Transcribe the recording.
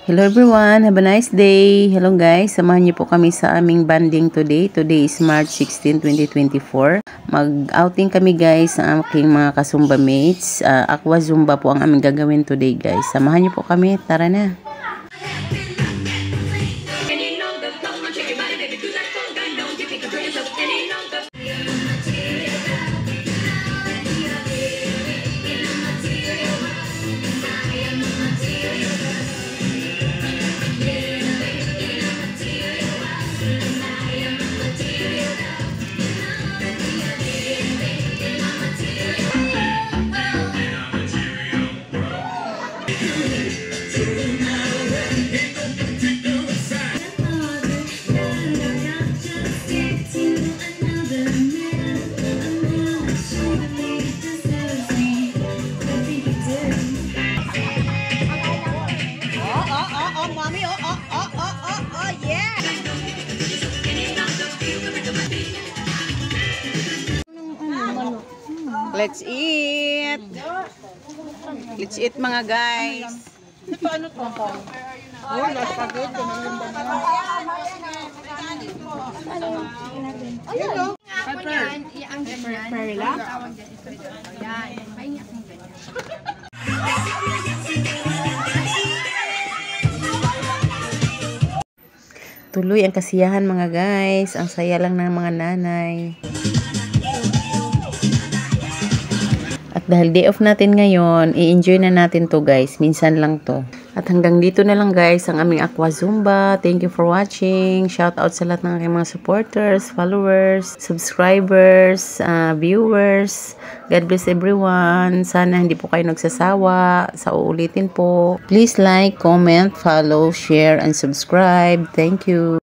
Hello everyone, have a nice day. Hello guys, samahan niyo po kami sa aming banding today. Today is March 16, 2024. Mag-outing kami guys sa aking mga kasumba mates. Aqua Zumba po ang aming gagawin today guys. Samahan niyo po kami, tara na. Let's eat! Let's eat mga guys! Paano to? Wala, pagod. Ayun! Ang perla? Tuloy ang kasiyahan mga guys. Ang saya lang ng mga nanay. At dahil day off natin ngayon, i-enjoy na natin to guys. Minsan lang to. At hanggang dito na lang guys ang aming Aqua Zumba. Thank you for watching. Shout out sa lahat ng aking mga supporters, followers, subscribers, viewers. God bless everyone. Sana hindi po kayo nagsasawa sa uulitin po. Please like, comment, follow, share, and subscribe. Thank you.